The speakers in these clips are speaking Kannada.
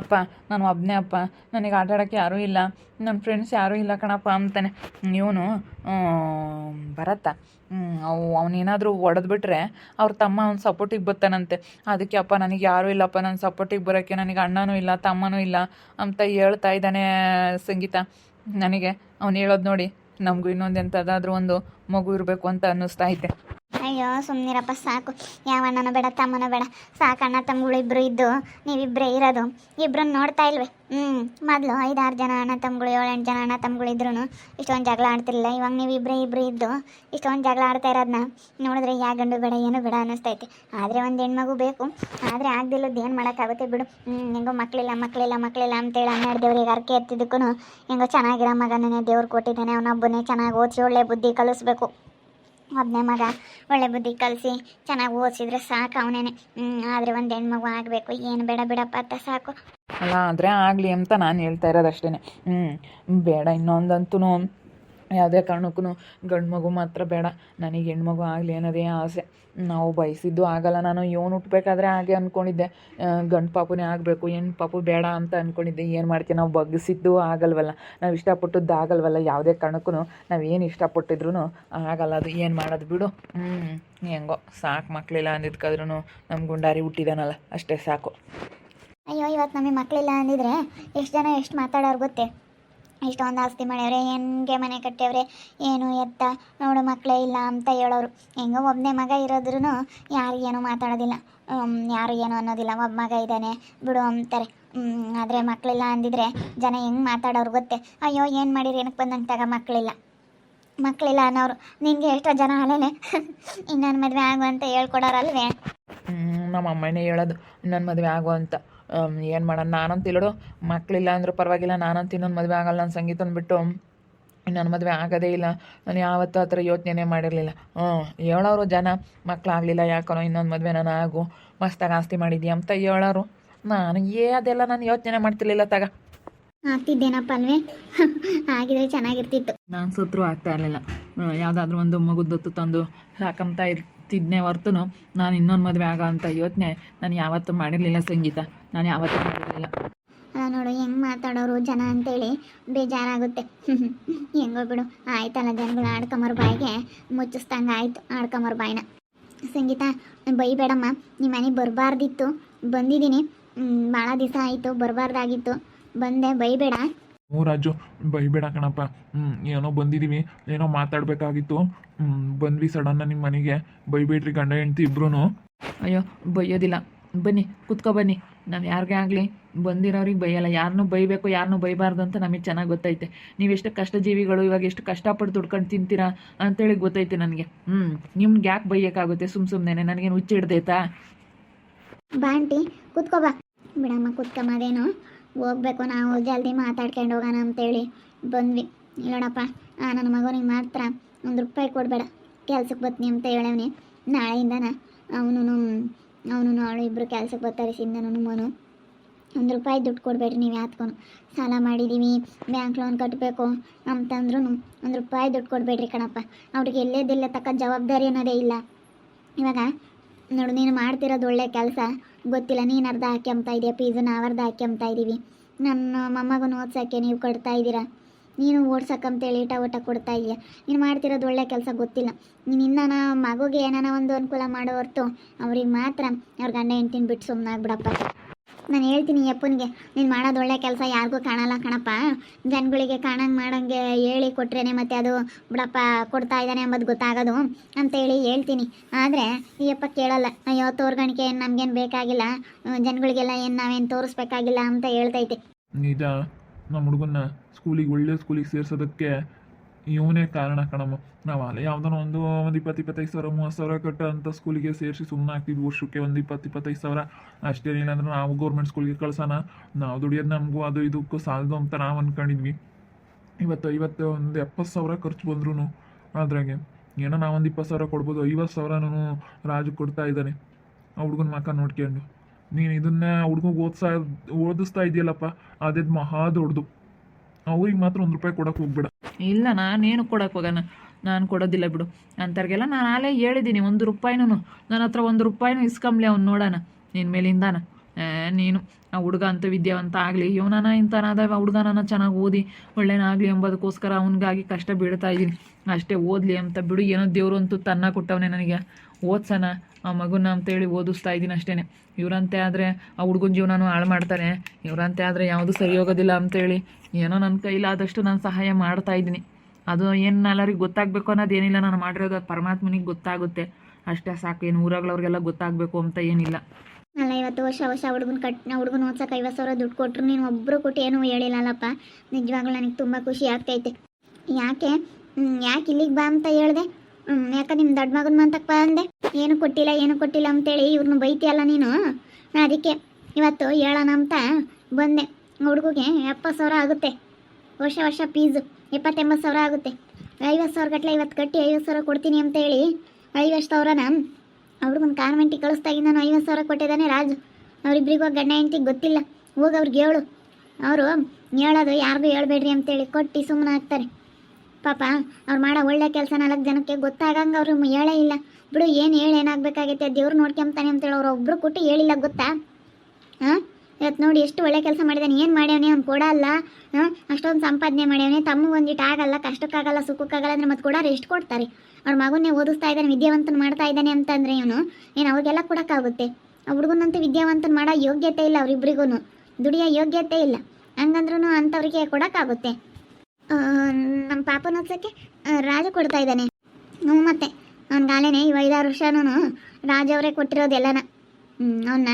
ಅಪ್ಪ ನಾನು ಒಬ್ಬನೇ ಅಪ್ಪ, ನನಗೆ ಆಟ ಆಡೋಕ್ಕೆ ಯಾರೂ ಇಲ್ಲ, ನನ್ನ ಫ್ರೆಂಡ್ಸ್ ಯಾರೂ ಇಲ್ಲ ಕಣಪ್ಪ ಅಂತಾನೆ. ಇವನು ಭರತ ಅವನೇನಾದರೂ ಹೊಡೆದ್ಬಿಟ್ರೆ ಅವ್ರ ತಮ್ಮ ಅವ್ನ ಸಪೋರ್ಟಿಗೆ ಬರ್ತಾನಂತೆ. ಅದಕ್ಕೆ ಅಪ್ಪ ನನಗೆ ಯಾರೂ ಇಲ್ಲಪ್ಪ, ನನ್ನ ಸಪೋರ್ಟಿಗೆ ಬರೋಕ್ಕೆ ನನಗೆ ಅಣ್ಣನೂ ಇಲ್ಲ ತಮ್ಮನೂ ಇಲ್ಲ ಅಂತ ಹೇಳ್ತಾ ಇದ್ದಾನೆ ಸಂಗೀತ. ನನಗೆ ಅವ್ನು ಹೇಳೋದು ನೋಡಿ ನಮಗೂ ಇನ್ನೊಂದು ಎಂಥದ್ದಾದ್ರೂ ಒಂದು ಮಗು ಇರಬೇಕು ಅಂತ ಅನ್ನಿಸ್ತಾ ಐತೆ. ಅಯ್ಯೋ ಸುಮ್ಮನಿರಪ್ಪ ಸಾಕು, ಯಾವ ಅಣ್ಣನೂ ಬೇಡ ತಮ್ಮನೂ ಬೇಡ, ಸಾಕು ಅಣ್ಣ ತಮ್ಮಗಳು ಇಬ್ಬರು ಇದ್ದು ನೀವಿಬ್ಬರೇ ಇರೋದು. ಇಬ್ಬರನ್ನ ನೋಡ್ತಾ ಇಲ್ವೇ? ಮೊದಲು 5-6 ಜನ ಅಣ್ಣ ತಮ್ಮಗಳು 7-8 ಜನ ಅಣ್ಣ ತಮ್ಮಗಳು ಇದ್ರೂ ಇಷ್ಟೊಂದು ಜಗಳ ಆಡ್ತಿರಲಿಲ್ಲ. ಇವಾಗ ನೀವು ಇಬ್ಬರು ಇದ್ದು ಇಷ್ಟೊಂದು ಜಗಳ ಆಡ್ತಾ ಇರೋದನ್ನ ನೋಡಿದ್ರೆ ಯಾ ಗಂಡು ಬೇಡ ಏನು ಬೇಡ ಅನ್ನಿಸ್ತೈತೆ. ಆದರೆ ಒಂದು ಹೆಣ್ಮಗು ಬೇಕು, ಆದರೆ ಆಗ್ದಿಲ್ಲದ್ದು ಏನು ಮಾಡೋಕ್ಕಾಗುತ್ತೆ ಬಿಡು. ಹೆಂಗೋ ಮಕ್ಕಳಿಲ್ಲ ಅಂತೇಳಿ 12 ದೇವ್ರಿಗೆ ಅರ್ಕೆ ಎತ್ತಿದ್ದಕ್ಕೂ ಹೆಂಗೋ ಚೆನ್ನಾಗಿರೋ ಮಗನೇ ದೇವ್ರು ಕೊಟ್ಟಿದ್ದಾನೆ. ಅವನೊಬ್ಬನೇ ಚೆನ್ನಾಗಿ ಓದಿಸಿ ಒಳ್ಳೆ ಬುದ್ಧಿ ಕಲಿಸ್ಬೇಕು. ಒಬ್ಬನೇ ಮಗ ಒಳ್ಳೆ ಬುದ್ಧಿ ಕಲಿಸಿ ಚೆನ್ನಾಗಿ ಓದಿಸಿದ್ರೆ ಸಾಕು ಅವನೇನೆ. ಆದರೆ ಒಂದು ಹೆಣ್ಮಗು ಆಗಬೇಕು, ಏನು ಬೇಡ ಬಿಡಪ್ಪ ಅಂತ ಸಾಕು. ಅಲ್ಲ ಆದರೆ ಆಗಲಿ ಅಂತ ನಾನು ಹೇಳ್ತಾ ಇರೋದು ಅಷ್ಟೇ. ಬೇಡ ಇನ್ನೊಂದಂತೂ ಯಾವುದೇ ಕಾರಣಕ್ಕೂ ಗಂಡು ಮಗು ಮಾತ್ರ ಬೇಡ, ನನಗೆ ಹೆಣ್ಮಗು ಆಗಲಿ ಅನ್ನೋದೇ ಆಸೆ. ನಾವು ಬಯಸಿದ್ದು ಆಗಲ್ಲ. ನಾನು ಇವನು ಹುಟ್ಟಬೇಕಾದ್ರೆ ಹಾಗೆ ಅಂದ್ಕೊಂಡಿದ್ದೆ, ಗಂಡು ಪಾಪುನೇ ಆಗಬೇಕು ಹೆಣ್ಣು ಪಾಪು ಬೇಡ ಅಂತ ಅಂದ್ಕೊಂಡಿದ್ದೆ. ಏನು ಮಾಡ್ತೀವಿ, ನಾವು ಬಗ್ಗಿಸಿದ್ದು ಆಗಲ್ವಲ್ಲ, ನಾವು ಇಷ್ಟಪಟ್ಟದ್ದು ಆಗಲ್ವಲ್ಲ. ಯಾವುದೇ ಕಾರಣಕ್ಕೂ ನಾವು ಏನು ಇಷ್ಟಪಟ್ಟಿದ್ರು ಆಗಲ್ಲ. ಅದು ಏನು ಮಾಡೋದು ಬಿಡು. ಹೆಂಗೋ ಸಾಕು, ಮಕ್ಕಳಿಲ್ಲ ಅಂದಿದ್ಕಾದ್ರೂ ನಮ್ಮ ಗುಂಡಾರಿ ಹುಟ್ಟಿದಾನಲ್ಲ ಅಷ್ಟೇ ಸಾಕು. ಅಯ್ಯೋ ಇವತ್ತು ನಮಗೆ ಮಕ್ಕಳಿಲ್ಲ ಅಂದಿದ್ರೆ ಎಷ್ಟು ಜನ ಎಷ್ಟು ಮಾತಾಡೋರು ಗೊತ್ತೇ. ಇಷ್ಟೊಂದು ಆಸ್ತಿ ಮಾಡ್ಯವ್ರೆ, ಹೆಂಗೆ ಮನೆ ಕಟ್ಟ್ಯವ್ರೆ, ಏನು ಎತ್ತ ನೋಡು ಮಕ್ಕಳೇ ಇಲ್ಲ ಅಂತ ಹೇಳೋರು. ಹೆಂಗೋ ಒಬ್ಬನೇ ಮಗ ಇರೋದ್ರೂ ಯಾರಿಗೇನು ಮಾತಾಡೋದಿಲ್ಲ, ಯಾರು ಏನು ಅನ್ನೋದಿಲ್ಲ. ಒಬ್ಬ ಮಗ ಇದ್ದಾನೆ ಬಿಡು ಅಂತಾರೆ. ಆದರೆ ಮಕ್ಕಳಿಲ್ಲ ಅಂದಿದ್ರೆ ಜನ ಹೆಂಗೆ ಮಾತಾಡೋರು ಗೊತ್ತೇ. ಅಯ್ಯೋ ಏನು ಮಾಡಿರಿ ಏನಕ್ಕೆ ಬಂದಂಗೆ ತಗ ಮಕ್ಕಳಿಲ್ಲ ಅನ್ನೋರು. ನಿನಗೆ ಎಷ್ಟೋ ಜನ ಅಲ್ಲೇನೆ ಇನ್ನೊಂದು ಮದುವೆ ಆಗು ಅಂತ ಹೇಳ್ಕೊಡೋರಲ್ವೇ? ನಮ್ಮ ಅಮ್ಮನೇ ಹೇಳೋದು ಇನ್ನೊಂದು ಮದುವೆ ಆಗು ಅಂತ. ಏನು ಮಾಡೋಣ, ನಾನಂತ ಹೇಳೋಡು ಮಕ್ಕಳಿಲ್ಲ ಅಂದರೂ ಪರವಾಗಿಲ್ಲ, ನಾನಂತ ಇನ್ನೊಂದು ಮದುವೆ ಆಗಲ್ಲ. ನನ್ನ ಸಂಗೀತನ ಬಿಟ್ಟು ಇನ್ನೊಂದು ಮದುವೆ ಆಗೋದೇ ಇಲ್ಲ. ನಾನು ಯಾವತ್ತೂ ಆ ಥರ ಯೋಚನೆ ಮಾಡಿರಲಿಲ್ಲ. ಹೇಳೋರು ಜನ, ಮಕ್ಕಳಾಗಲಿಲ್ಲ ಯಾಕೋ ಇನ್ನೊಂದು ಮದುವೆ ನಾನು ಆಗು, ಮಸ್ತಾಗಿ ಆಸ್ತಿ ಮಾಡಿದ್ಯಾ ಅಂತ ಹೇಳೋರು. ನನಗೆ ಅದೆಲ್ಲ ನಾನು ಯೋಚನೆ ಮಾಡ್ತಿರ್ಲಿಲ್ಲ. ಆಗ್ತಿದ್ದೇನಪ್ಪ ಅಲ್ವೇ? ಆಗಿದ್ರೆ ಚೆನ್ನಾಗಿರ್ತಿತ್ತು. ನಾನು ಸತ್ರು ಆಗ್ತಾ ಇರಲಿಲ್ಲ. ಯಾವುದಾದ್ರೂ ಒಂದು ಮಗುದೊತ್ತು ತಂದು ಸಾಕಂತ ಇರ್ತಿದ್ನೇ ಹೊರ್ತು ನಾನು ಇನ್ನೊಂದು ಮದುವೆ ಆಗೋ ಅಂತ ಯೋಚನೆ ನಾನು ಯಾವತ್ತೂ ಮಾಡಿರಲಿಲ್ಲ ಸಂಗೀತ. ನಾನು ಯಾವತ್ತೂ ಮಾಡಿರಲಿಲ್ಲ. ನೋಡು ಹೆಂಗೆ ಮಾತಾಡೋರು ಜನ ಅಂತೇಳಿ ಬೇಜಾರಾಗುತ್ತೆ. ಹೆಂಗೋ ಬಿಡು, ಆಯ್ತಲ್ಲ ಜನಗಳು ಆಡ್ಕೊಂಬರ್ ಬಾಯಿಗೆ ಮುಚ್ಚಿಸ್ದಂಗೆ ಆಯಿತು ಆಡ್ಕೊಂಬರ್ ಬಾಯಿನ. ಸಂಗೀತ ಬೈಬೇಡಮ್ಮ, ನಿಮ್ಮ ಮನೆಗೆ ಬರಬಾರ್ದಿತ್ತು, ಬಂದಿದ್ದೀನಿ. ಭಾಳ ದಿವಸ ಆಯಿತು, ಬರಬಾರ್ದಾಗಿತ್ತು, ಬಂದೆ, ಬೈಬೇಡ. ರಾಜು ಬೈಬೇಡ ಕಣಪ್ಪ. ಏನೋ ಬಂದಿದ್ದೀವಿ, ಏನೋ ಮಾತಾಡಬೇಕಾಗಿತ್ತು, ಬಂದ್ವಿ ಸಡನ್ನ ನಿಮ್ಮ ಮನೆಗೆ. ಬೈಬೇಡ್ರಿ ಗಂಡ ಹೆಂಡ್ತಿ ಇಬ್ರು. ಅಯ್ಯೋ ಬೈಯೋದಿಲ್ಲ, ಬನ್ನಿ ಕುತ್ಕೊ ಬನ್ನಿ. ನಾವು ಯಾರಿಗೇ ಆಗಲಿ ಬಂದಿರೋರಿಗೆ ಬೈಯಲ್ಲ. ಯಾರನ್ನೂ ಬೈಬೇಕು ಯಾರನ್ನೂ ಬೈಬಾರ್ದು ಅಂತ ನಮಗೆ ಚೆನ್ನಾಗಿ ಗೊತ್ತೈತೆ. ನೀವೆಷ್ಟು ಕಷ್ಟಜೀವಿಗಳು, ಇವಾಗ ಎಷ್ಟು ಕಷ್ಟಪಟ್ಟು ದುಡ್ಕೊಂಡು ತಿಂತೀರಾ ಅಂತೇಳಿ ಗೊತ್ತೈತೆ ನನಗೆ. ನಿಮ್ಗೆ ಯಾಕೆ ಬೈಯೋಕ್ಕಾಗುತ್ತೆ ಸುಮ್ಮನೆ? ನನಗೇನು ಹುಚ್ಚು ಹಿಡ್ದೈತಾ? ಬಾಂಟಿ ಕುತ್ಕೋ ಬಾ. ಬಿಡಮ್ಮ ಕುತ್ಕಮ್ಮ, ಅದೇನು ಹೋಗ್ಬೇಕು, ನಾವು ಜಲ್ದಿ ಮಾತಾಡ್ಕೊಂಡು ಹೋಗೋಣ ಅಂತೇಳಿ ಬಂದ್ವಿ. ನೋಡಪ್ಪ ನನ್ನ ಮಗನಿಗೆ ಮಾತ್ರ ₹1 ಕೊಡಬೇಡ, ಕೆಲ್ಸಕ್ಕೆ ಬರ್ತೀನಿ ಅಂತ ಹೇಳವ್ನಿ. ನಾಳೆಯಿಂದನ ಅವನು ಅವಳು ಇಬ್ಬರು ಕೆಲ್ಸಕ್ಕೆ ಬರ್ತಾರೆ. ಸಿಂಧನೂ ಮನು ₹1 ದುಡ್ಡು ಕೊಡಬೇಡ್ರಿ ನೀವು ಯಾತ್ಕೊಂಡು. ಸಾಲ ಮಾಡಿದ್ದೀವಿ, ಬ್ಯಾಂಕ್ ಲೋನ್ ಕಟ್ಟಬೇಕು ಅಂತಂದ್ರೂ ₹1 ದುಡ್ಡು ಕೊಡಬೇಡ್ರಿ ಕಣಪ್ಪ. ಅವ್ರಿಗೆ ಎಲ್ಲೇದೆಲ್ಲ ತಕ್ಕ ಜವಾಬ್ದಾರಿ ಅನ್ನೋದೇ ಇಲ್ಲ. ಇವಾಗ ನೋಡು, ನೀನು ಮಾಡ್ತಿರೋದು ಒಳ್ಳೆ ಕೆಲಸ ಗೊತ್ತಿಲ್ಲ. ನೀನು ಅರ್ಧ ಹಾಕ್ಯಂಬ್ತಾ ಇದೆಯಾ, ಫೀಸು ನಾವು ಅರ್ಧ ಹಾಕ್ಯಂಬ್ತಾ ಇದ್ದೀವಿ. ನನ್ನ ಮೊಮ್ಮಗನ ಓದ್ಸೋಕ್ಕೆ ನೀವು ಕೊಡ್ತಾ ಇದ್ದೀರಾ, ನೀನು ಓಡ್ಸಕ್ಕಂತೇಳಿ ಊಟ ಕೊಡ್ತಾ ಇದೆಯಾ. ನೀನು ಮಾಡ್ತಿರೋದು ಒಳ್ಳೆ ಕೆಲಸ ಗೊತ್ತಿಲ್ಲ. ನೀನು ಇನ್ನ ಮಗುಗೆ ಏನಾನ ಒಂದು ಅನುಕೂಲ ಮಾಡೋ ಹೊರ್ತು ಅವ್ರಿಗೆ ಮಾತ್ರ ಅವ್ರ ಗಂಡ ಹೆಂಡ್ತಿನ ಬಿಟ್ಟು ಸುಮ್ಮನಾಗ್ಬಿಡಪ್ಪ. ನಾನು ಹೇಳ್ತೀನಿ ಅಪ್ಪನಿಗೆ, ನೀನು ಮಾಡೋದು ಒಳ್ಳೆ ಕೆಲಸ ಯಾರಿಗೂ ಕಾಣಲ್ಲ ಕಣಪ್ಪ. ಜನಗಳಿಗೆ ಕಾಣಂಗೆ ಮಾಡಂಗೆ ಹೇಳಿ ಕೊಟ್ರೇನೆ ಮತ್ತೆ ಅದು ಬಿಡಪ್ಪ ಕೊಡ್ತಾ ಇದ್ದಾನೆ ಅಂಬದು ಗೊತ್ತಾಗೋದು ಅಂತೇಳಿ ಹೇಳ್ತೀನಿ. ಆದರೆ ಈ ಅಪ್ಪ ಕೇಳಲ್ಲ. ಅಯ್ಯೋ ತೋರ್ಗಣಿಕೆ ಏನು ನಮಗೇನು ಬೇಕಾಗಿಲ್ಲ, ಜನಗಳಿಗೆಲ್ಲ ಏನು ನಾವೇನು ತೋರಿಸ್ಬೇಕಾಗಿಲ್ಲ ಅಂತ ಹೇಳ್ತೈತೆ. ನಿಜ, ನಮ್ಮ ಹುಡುಗನ್ನ ಒಳ್ಳೆ ಸ್ಕೂಲಿಗೆ ಸೇರ್ಸೋದಕ್ಕೆ ಇವನೇ ಕಾರಣ ಕಣಮ್ಮ. ನಾವು ಅಲ್ಲೇ ಯಾವುದೋ ಒಂದು 20-25 ಸಾವಿರ 30 ಸಾವಿರ ಕಟ್ಟ ಅಂತ ಸ್ಕೂಲಿಗೆ ಸೇರಿಸಿ ಸುಮ್ಮನೆ ಆಗ್ತಿದ್ವಿ. ವರ್ಷಕ್ಕೆ 20-25 ಸಾವಿರ ಅಷ್ಟೇ. ಇಲ್ಲಾಂದ್ರೆ ನಾವು ಗೌರ್ಮೆಂಟ್ ಸ್ಕೂಲಿಗೆ ಕಳ್ಸೋಣ, ನಾವು ದುಡಿಯೋದು ನಮಗೂ ಅದು ಇದಕ್ಕೂ ಸಾಲದು ಅಂತ ನಾವು ಅಂದ್ಕೊಂಡಿದ್ವಿ. ಇವತ್ತು ಒಂದು 70 ಸಾವಿರ ಖರ್ಚು ಬಂದ್ರೂ ಅದ್ರಾಗೆ ಏನೋ ನಾವೊಂದು 20 ಸಾವಿರ ಕೊಡ್ಬೋದು. 50 ಸಾವಿರನೂ ರಾಜು ಕೊಡ್ತಾ ಇದ್ದಾನೆ ಆ ಹುಡುಗನ ಮಕ್ಕ ನೋಡ್ಕೊಂಡು. ನೀನು ಇದನ್ನೇ ಹುಡುಗಗೆ ಓದಿಸ್ತಾ ಇದೆಯಲ್ಲಪ್ಪ, ಅದೇ ಮಹಾ ದೊಡ್ಡದು. ಅವ್ರಿಗೆ ಮಾತ್ರ ₹1 ಕೊಡೋಕೆ ಹೋಗ್ಬೇಡ. ಇಲ್ಲ, ನಾನೇನು ಕೊಡೋಕೆ ಹೋಗೋಣ, ನಾನು ಕೊಡೋದಿಲ್ಲ ಬಿಡು. ಅಂಥವ್ರಿಗೆಲ್ಲ ನಾನು ಆಲೇ ಹೇಳಿದ್ದೀನಿ. ₹1 ನನ್ನ ಹತ್ರ ₹1 ಇಸ್ಕೊಂಬ್ಲಿ ಅವ್ನು ನೋಡೋಣ ನಿನ್ನ ಮೇಲಿಂದಾನ. ನೀನು ಆ ಹುಡುಗ ಅಂತ ವಿದ್ಯಾವಂತ ಆಗಲಿ, ಇವನನ ಇಂಥನಾದ ಹುಡುಗನನ್ನ ಚೆನ್ನಾಗಿ ಓದಿ ಒಳ್ಳೆನಾಗಲಿ ಎಂಬುದಕ್ಕೋಸ್ಕರ ಅವನಿಗಾಗಿ ಕಷ್ಟ ಬೀಳ್ತಾ ಇದ್ದೀನಿ ಅಷ್ಟೇ. ಓದಲಿ ಅಂತ ಬಿಡು, ಏನೋ ದೇವರು ಅಂತೂ ತನ್ನ ಕೊಟ್ಟವನೇ ನನಗೆ, ಓದ್ಸೋಣ ಆ ಮಗುನ ಅಂತೇಳಿ ಓದಿಸ್ತಾ ಇದ್ದೀನಿ ಅಷ್ಟೇ. ಇವರಂತೆ ಆದರೆ ಆ ಹುಡುಗನ ಜೀವನನೂ ಹಾಳು ಮಾಡ್ತಾರೆ, ಇವರಂತೆ ಆದರೆ ಯಾವುದೂ ಸರಿ ಹೋಗೋದಿಲ್ಲ ಅಂತೇಳಿ ಏನೋ ನನ್ನ ಕೈಲಾದಷ್ಟು ನಾನು ಸಹಾಯ ಮಾಡ್ತಾ ಇದ್ದೀನಿ. ಅದು ಏನು ಎಲ್ಲರಿಗೆ ಗೊತ್ತಾಗಬೇಕು ಅನ್ನೋದೇನಿಲ್ಲ, ನಾನು ಮಾಡಿರೋದು ಅದು ಪರಮಾತ್ಮನಿಗೆ ಗೊತ್ತಾಗುತ್ತೆ ಅಷ್ಟೇ ಸಾಕು. ಏನು ಊರಾಗ್ಲವ್ರಿಗೆಲ್ಲ ಗೊತ್ತಾಗಬೇಕು ಅಂತ ಏನಿಲ್ಲ. ಅಲ್ಲ 50 ವರ್ಷ ಹುಡುಗನ ಓದ್ಸಕ್ಕೆ 50,000 ದುಡ್ಡು ಕೊಟ್ಟರು ನೀನು ಒಬ್ಬರು ಕೊಟ್ಟು ಏನೂ ಹೇಳಿಲ್ಲಲ್ಲಪ್ಪ. ನಿಜವಾಗ್ಲೂ ನನಗೆ ತುಂಬ ಖುಷಿ ಆಗ್ತೈತೆ. ಯಾಕೆ ಇಲ್ಲಿಗೆ ಬಾ ಅಂತ ಹೇಳಿದೆ? ಯಾಕೆ ನಿಮ್ಮ ದೊಡ್ಡ ಮಗನ ಮಂತಕ್ಕೆ ಬಾ ಅಂದೆ? ಏನು ಕೊಟ್ಟಿಲ್ಲ ಅಂತೇಳಿ ಇವ್ರನ್ನ ಬೈತಿಯಲ್ಲ ನೀನು. ಅದಕ್ಕೆ ಇವತ್ತು ಹೇಳೋಣ ಅಂತ ಬಂದೆ. ಹುಡುಗಿಗೆ 70,000 ಆಗುತ್ತೆ ವರ್ಷ ಫೀಸು, 70,000 ಆಗುತ್ತೆ. 50,000 ಗಟ್ಟಲೆ ಇವತ್ತು ಕಟ್ಟಿ 50,000 ಕೊಡ್ತೀನಿ ಅಂತ ಹೇಳಿ 50,000ನ ಅವ್ರಿಗೊಂದು ಕಾನ್ವೆಂಟಿಗೆ ಕಳಿಸ್ತಾ ಇದ್ದೀನಿ ನಾನು. 50,000 ಕೊಟ್ಟಿದ್ದಾನೆ ರಾಜು. ಅವರಿಬ್ಬರಿಗೂ ಗಂಡ ಹೆಂಡತಿಗೆ ಗೊತ್ತಿಲ್ಲ, ಹೋಗಿ ಅವ್ರಿಗೆ ಹೇಳು. ಅವರು ಹೇಳೋದು ಯಾರಿಗೂ ಹೇಳ್ಬೇಡ್ರಿ ಅಂತೇಳಿ ಕೊಟ್ಟು ಸುಮ್ಮನೆ ಆಗ್ತಾರೆ. ಪಾಪ ಅವ್ರು ಮಾಡೋ ಒಳ್ಳೆ ಕೆಲಸ 4 ಜನಕ್ಕೆ ಗೊತ್ತಾಗಂಗೆ ಅವರು ಹೇಳೇ ಇಲ್ಲ. ಬಿಡು, ಏನು ಏನಾಗಬೇಕಾಗೈತೆ ದೇವ್ರು ನೋಡ್ಕೊಂತಾನೆ ಅಂತೇಳಿ ಅವ್ರು ಒಬ್ಬರು ಕೊಟ್ಟು ಹೇಳಿಲ್ಲ ಗೊತ್ತಾ? ಇವತ್ತು ನೋಡಿ ಎಷ್ಟು ಒಳ್ಳೆ ಕೆಲಸ ಮಾಡಿದ್ದಾನೆ. ಏನು ಮಾಡ್ಯವನೇ ಅವ್ನು ಕೊಡಲ್ಲ, ಅಷ್ಟೊಂದು ಸಂಪಾದನೆ ಮಾಡ್ಯವನೇ. ತಮ್ಮಗೊಂದಿಟ್ಟು ಆಗಲ್ಲ, ಕಷ್ಟಕ್ಕಾಗಲ್ಲ, ಸುಖಕ್ಕಾಗಲ್ಲ ಅಂದ್ರೆ ಮತ್ತೆ ಕೊಡೋರು ಎಷ್ಟು ಕೊಡ್ತಾರೆ? ಅವ್ರ ಮಗನ್ನೇ ಓದಿಸ್ತಾ ಇದ್ದಾನೆ, ವಿದ್ಯಾವಂತನ ಮಾಡ್ತಾ ಇದ್ದಾನೆ ಅಂತಂದರೆ ಇವನು ಏನು ಅವ್ರಿಗೆಲ್ಲ ಕೊಡೋಕ್ಕಾಗುತ್ತೆ? ಆ ಹುಡುಗನಂತೂ ವಿದ್ಯಾವಂತನ ಮಾಡೋ ಯೋಗ್ಯತೆ ಇಲ್ಲ, ಅವರಿಬ್ರಿಗೂ ದುಡಿಯೋ ಯೋಗ್ಯತೆ ಇಲ್ಲ. ಹಂಗಂದ್ರೂ ಅಂಥವ್ರಿಗೆ ಕೊಡೋಕ್ಕಾಗುತ್ತೆ? ನಮ್ಮ ಪಾಪನ ಓದ್ಸೋಕ್ಕೆ ರಾಜು ಕೊಡ್ತಾ ಇದ್ದಾನೆ. ಮತ್ತೆ ಅವ್ನಿಗಾಲೇನೆ 5-6 ವರ್ಷನೂ ರಾಜವರೇ ಕೊಟ್ಟಿರೋದೆಲ್ಲನ. ಅವನ್ನ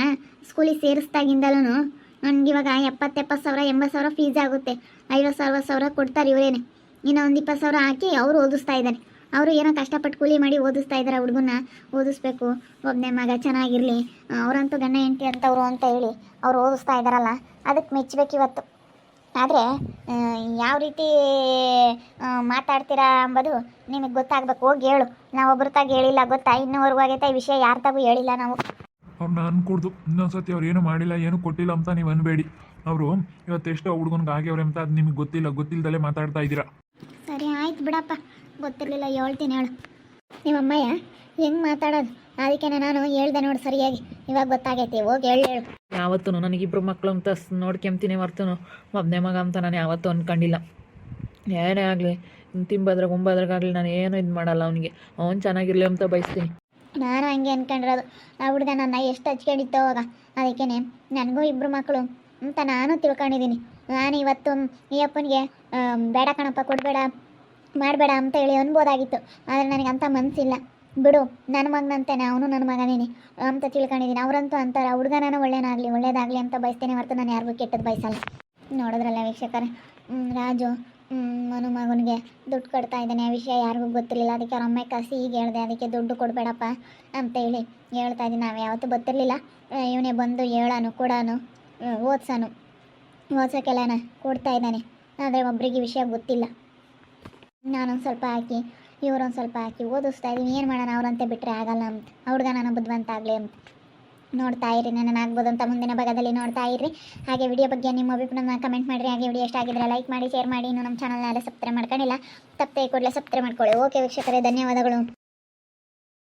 ಸ್ಕೂಲಿಗೆ ಸೇರಿಸ್ದಾಗಿಂದಲೂ ನನಗಿವಾಗ 70,000 80,000 ಫೀಸ್ ಆಗುತ್ತೆ. 50,000 ಕೊಡ್ತಾರೆ ಇವರೇನೆ. ಇನ್ನು ಒಂದು 20,000 ಹಾಕಿ ಅವರು ಓದಿಸ್ತಾ ಇದ್ದಾರೆ. ಅವರು ಏನೋ ಕಷ್ಟಪಟ್ಟು ಕೂಲಿ ಮಾಡಿ ಓದಿಸ್ತಾ ಇದ್ದಾರೆ. ಹುಡುಗನ್ನ ಓದಿಸ್ಬೇಕು, ಒಬ್ಬನೇ ಮಗ ಚೆನ್ನಾಗಿರಲಿ, ಅವರಂತೂ ಗಂಡ ಹೆಂಡತಿ ಅಂತವರು ಅಂತ ಹೇಳಿ ಅವ್ರು ಓದಿಸ್ತಾ ಇದ್ದಾರಲ್ಲ, ಅದಕ್ಕೆ ಮೆಚ್ಚಬೇಕು ಇವತ್ತು. ಆದರೆ ಯಾವ ರೀತಿ ಮಾತಾಡ್ತೀರಾ ಅಂಬೋದು ನಿಮಗೆ ಗೊತ್ತಾಗಬೇಕು. ಹೋಗಿ ಹೇಳು, ನಾವು ಒಬ್ರತಾಗ ಹೇಳಿಲ್ಲ ಗೊತ್ತಾ? ಇನ್ನೂವರೆಗೂ ಆಗೈತೆ ಈ ವಿಷಯ, ಯಾರ್ತಾಗೂ ಹೇಳಿಲ್ಲ ನಾವು. ಅವ್ರನ್ನ ಅನ್ಕೊಡ್ದು ಇನ್ನೊಂದ್ಸತಿ ಅವ್ರು ಏನು ಮಾಡಿಲ್ಲ, ಏನು ಕೊಟ್ಟಿಲ್ಲ ಅಂತ ನೀವು ಅನ್ಬೇಡಿ. ಅವರು ಇವತ್ತೆಷ್ಟೋ ಹುಡುಗನ್ಗೆ ಆಗ್ಯವ್ರೆ ಅಂತ ಅದು ನಿಮಗೆ ಗೊತ್ತಿಲ್ಲದಲ್ಲೇ ಮಾತಾಡ್ತಾ ಇದ್ದೀರಾ. ಸರಿ ಆಯ್ತು ಬಿಡಪ್ಪ, ಗೊತ್ತಿರಲಿಲ್ಲ, ಹೇಳ್ತೀನಿ ಹೇಳು. ನಿಮ್ಮಮ್ಮಯ್ಯ ಹೆಂಗೆ ಮಾತಾಡೋದು, ಅದಕ್ಕೆ ನಾನು ಹೇಳ್ದೆ ನೋಡಿ ಸರಿಯಾಗಿ. ಇವಾಗ ಗೊತ್ತಾಗೈತಿ, ಹೋಗಿ ಹೇಳು. ಯಾವತ್ತೂ ನನಗಿಬ್ಬರು ಮಕ್ಕಳು ಅಂತ ನೋಡ್ಕೊಂತೀನಿ ಹೊರ್ತು ಒಬ್ಬನೇ ಮಗ ಅಂತ ನಾನು ಯಾವತ್ತೂ ಅಂದ್ಕೊಂಡಿಲ್ಲ. ಏನೇ ಆಗಲಿ, ತಿಂಬದ್ರಾಗಲಿ ನಾನು ಏನೂ ಇದು ಮಾಡಲ್ಲ. ಅವನಿಗೆ ಅವ್ನು ಚೆನ್ನಾಗಿರಲಿ ಅಂತ ಬಯಸ್ತೀನಿ. ನಾನು ಹಂಗೆ ಅಂದ್ಕೊಂಡಿರೋದು. ಆ ಹುಡುಗ ನನ್ನ ಎಷ್ಟು ಹಚ್ಕೊಂಡಿತ್ತು ಅವಾಗ. ಅದಕ್ಕೇ ನನಗೂ 2 ಮಕ್ಕಳು ಅಂತ ನಾನು ತಿಳ್ಕೊಂಡಿದ್ದೀನಿ. ನಾನು ಇವತ್ತು ಈ ಅಪ್ಪನಿಗೆ ಬೇಡ ಕಣಪ್ಪ, ಕೊಡಬೇಡ, ಮಾಡಬೇಡ ಅಂತ ಹೇಳಿ ಅನ್ಬೋದಾಗಿತ್ತು. ಆದರೆ ನನಗೆ ಅಂಥ ಮನಸ್ಸಿಲ್ಲ. ಬಿಡು, ನನ್ನ ಮಗನಂತೇನೆ, ಅವನು ನನ್ನ ಮಗನೇನೆ ಅಂತ ತಿಳ್ಕೊಂಡಿದ್ದೀನಿ. ಅವರಂತೂ ಅಂತಾರೆ ಆ ಹುಡುಗ ನಾನು ಒಳ್ಳೇದಾಗಲಿ ಅಂತ ಬಯಸ್ತೇನೆ ಹೊರತು ನಾನು ಯಾರಿಗೂ ಕೆಟ್ಟದ್ದು ಬಯಸಲ್ಲ. ನೋಡಿದ್ರಲ್ಲ ವೀಕ್ಷಕರೇ, ರಾಜು ಮಗನಿಗೆ ದುಡ್ಡು ಕೊಡ್ತಾ ಇದ್ದಾನೆ. ಆ ವಿಷಯ ಯಾರಿಗೂ ಗೊತ್ತಿರಲಿಲ್ಲ. ಅದಕ್ಕೆ ಅವ್ರ ಅಮ್ಮ ಕಾಸಿ ಈಗ ಹೇಳಿದೆ, ಅದಕ್ಕೆ ದುಡ್ಡು ಕೊಡಬೇಡಪ್ಪ ಅಂತೇಳಿ ಹೇಳ್ತಾ ಇದ್ದೀನಿ. ನಾವು ಯಾವತ್ತೂ ಗೊತ್ತಿರಲಿಲ್ಲ. ಇವನೇ ಬಂದು ಹೇಳಾನು ಕೊಡಾನು ಓದ್ಸೋಕ್ಕೆಲ್ಲನ ಕೊಡ್ತಾ ಇದ್ದಾನೆ. ಆದರೆ ಒಬ್ರಿಗೆ ವಿಷಯ ಗೊತ್ತಿಲ್ಲ. ನಾನೊಂದು ಸ್ವಲ್ಪ ಹಾಕಿ ಇವರೊಂದು ಸ್ವಲ್ಪ ಹಾಕಿ ಓದಿಸ್ತಾ ಇದ್ದೀವಿ. ಏನು ಮಾಡೋಣ, ಅವರಂತೆ ಬಿಟ್ಟರೆ ಆಗಲ್ಲ ಅಂತ. ಹುಡುಗ ನಾನು ಬುದ್ಧಿವಂತ ಆಗಲಿ ಅಂತ ನೋಡ್ತಾ ಇರಿ. ನಾನು ಆಗ್ಬೋದು ಅಂತ ಮುಂದಿನ ಭಾಗದಲ್ಲಿ ನೋಡ್ತಾ ಇರಿ. ಹಾಗೆ ವಿಡಿಯೋ ಬಗ್ಗೆ ನಿಮ್ಮ ಅಭಿಪ್ರಾಯನ ಕಮೆಂಟ್ ಮಾಡಿರಿ. ಹಾಗೆ ವಿಡಿಯೋ ಇಷ್ಟ ಆಗಿದ್ರೆ ಲೈಕ್ ಮಾಡಿ, ಶೇರ್ ಮಾಡಿ. ಇನ್ನು ನಮ್ಮ ಚಾನಲ್ನ ಸಬ್ಸ್ಕ್ರೈಬ್ ಮಾಡ್ಕೊಂಡಿಲ್ಲ, ತಪ್ಪದೆ ಕೂಡಲೇ ಸಬ್ಸ್ಕ್ರೈಬ್ ಮಾಡ್ಕೊಳ್ಳಿ. ಓಕೆ ವೀಕ್ಷಕರೇ, ಧನ್ಯವಾದಗಳು.